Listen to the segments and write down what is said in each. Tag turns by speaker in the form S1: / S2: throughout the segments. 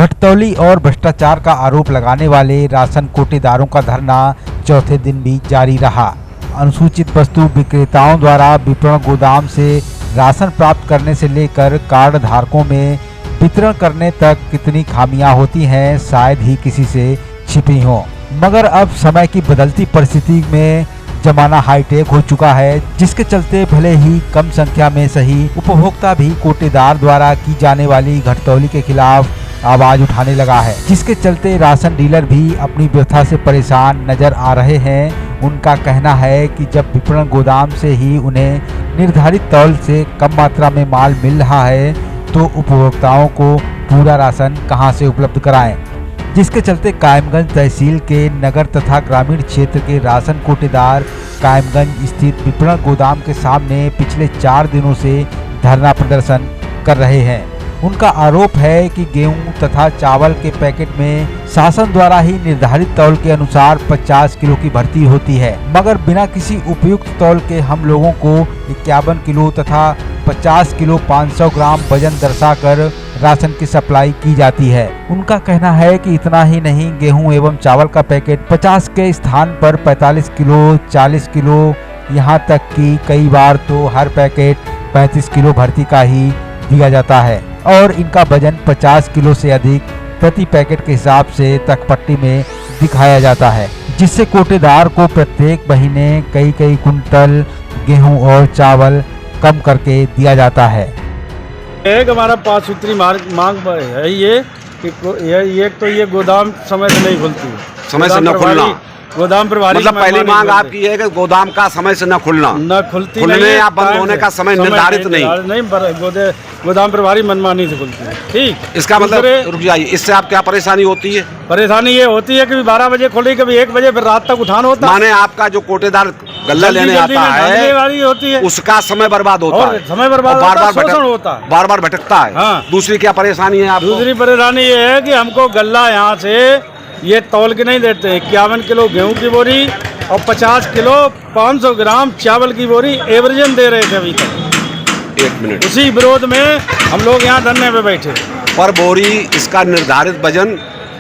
S1: घटतौली और भ्रष्टाचार का आरोप लगाने वाले राशन कोटेदारों का धरना चौथे दिन भी जारी रहा। अनुसूचित वस्तु विक्रेताओं द्वारा विपणन गोदाम से राशन प्राप्त करने से लेकर कार्ड धारकों में वितरण करने तक कितनी खामियां होती हैं शायद ही किसी से छिपी हों। मगर अब समय की बदलती परिस्थिति में जमाना हाईटेक हो चुका है, जिसके चलते भले ही कम संख्या में सही उपभोक्ता भी कोटेदार द्वारा की जाने वाली घटतौली के खिलाफ आवाज उठाने लगा है, जिसके चलते राशन डीलर भी अपनी व्यवस्था से परेशान नजर आ रहे हैं। उनका कहना है कि जब विपणन गोदाम से ही उन्हें निर्धारित तौल से कम मात्रा में माल मिल रहा है तो उपभोक्ताओं को पूरा राशन कहां से उपलब्ध कराएं, जिसके चलते कायमगंज तहसील के नगर तथा ग्रामीण क्षेत्र के राशन कोटेदार कायमगंज स्थित विपणन गोदाम के सामने पिछले 4 दिनों से धरना प्रदर्शन कर रहे हैं। उनका आरोप है कि गेहूं तथा चावल के पैकेट में शासन द्वारा ही निर्धारित तौल के अनुसार 50 किलो की भर्ती होती है, मगर बिना किसी उपयुक्त तौल के हम लोगों को 51 किलो तथा 50 किलो 500 ग्राम वजन दर्शाकर राशन की सप्लाई की जाती है। उनका कहना है कि इतना ही नहीं, गेहूं एवं चावल का पैकेट 50 के स्थान पर 45 किलो, 40 किलो, यहां तक कि कई बार तो हर पैकेट 35 किलो भर्ती का ही दिया जाता है और इनका वजन 50 किलो से अधिक प्रति पैकेट के हिसाब से तकपट्टी में दिखाया जाता है, जिससे कोटेदार को प्रत्येक महीने कई कुंटल गेहूं और चावल कम करके दिया जाता है।
S2: एक हमारा 5 सूत्री मांग है ये तो ये गोदाम समय से नहीं खुलती,
S3: समय से न खुलना,
S2: गोदाम प्रभारी
S3: मतलब पहली मांग आपकी है कि गोदाम का समय से न खुलना,
S2: न खुलती
S3: खुलने या बंद होने का समय निर्धारित नहीं,
S2: गोदाम प्रभारी मनमानी से खुलती है। ठीक,
S3: इसका मतलब रुक जाइए, इससे आप क्या परेशानी होती है?
S2: परेशानी ये होती है कि 12 बजे खोली, कभी 1 बजे, फिर रात तक उठान होता है।
S3: माने आपका जो कोटेदार गल्ला लेने आता है
S2: होती है,
S3: उसका समय बर्बाद होता है,
S2: समय बर्बाद होता है,
S3: बार बार भटकता है।
S2: हाँ।
S3: दूसरी क्या परेशानी है आपको?
S2: दूसरी परेशानी ये है कि हमको गल्ला यहाँ से ये तौल के नहीं देते। 51 किलो गेहूं की बोरी और 50 किलो 500 ग्राम चावल की बोरी एवरेजन दे रहे थे अभी तक।
S3: 1 मिनट,
S2: उसी विरोध में हम लोग यहाँ धरने पे बैठे।
S3: पर बोरी इसका निर्धारित वजन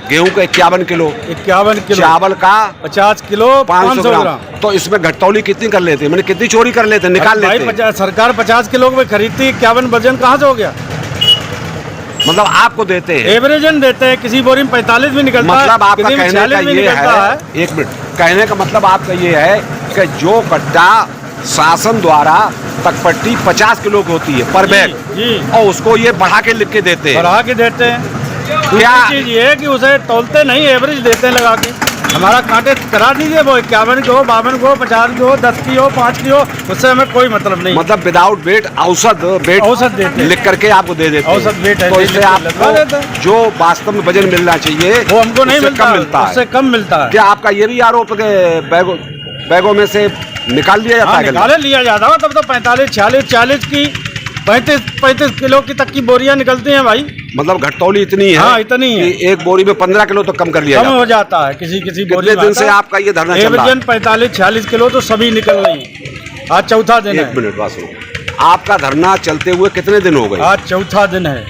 S3: गेहूं का 51 किलो, चावल का
S2: 50 किलो 500 ग्राम।
S3: तो इसमें घटतौली कितनी कर लेते हैं, मैंने कितनी चोरी कर लेते हैं, निकाल लेते हैं।
S2: सरकार 50 किलो में खरीदती, 51 वजन कहाँ से हो गया?
S3: मतलब आपको देते हैं,
S2: एवरेजन देते हैं, किसी बोरी में 45 भी निकलता है,
S3: मतलब आपका कहने का ये है,
S2: 1
S3: मिनट, कहने का मतलब आपका ये है कि जो गड्ढा शासन द्वारा तकपट्टी 50 किलो की होती है पर बैग, और उसको ये बढ़ा के लिख के देते हैं, क्या
S2: चीज ये है कि उसे तौलते नहीं, एवरेज देते हैं लगा के। हमारा कांटे करा दीजिए, वो 51 की हो, 52 की हो, 50 की हो, 10 की हो, 5 की हो, उससे हमें कोई मतलब नहीं।
S3: मतलब विदाउट वेट औसत
S2: देते हैं,
S3: लिख करके आपको दे देते हैं।
S2: औसत वेट है,
S3: तो इससे आपको जो वास्तव में वजन मिलना चाहिए
S2: वो हमको नहीं मिलता, उससे कम मिलता है।
S3: क्या आपका ये भी आरोप है कि बैगों में से निकाल लिया जाता है?
S2: निकाले लिया जाता है, तब तो 45, 46, 40 की 35 किलो की तक की बोरियां निकलती हैं भाई।
S3: मतलब घटतौली इतनी है,
S2: हाँ, इतनी है
S3: कि एक बोरी में 15 किलो तो कम कर लिया
S2: हो जाता है। किसी बोरी
S3: कितने दिन से आपका ये धरना चल रहा है?
S2: 45-46 किलो तो सभी निकल रही है। आज चौथा दिन है।
S3: 1 मिनट बात सुनो, आपका धरना चलते हुए कितने दिन हो गए?
S2: आज चौथा दिन है।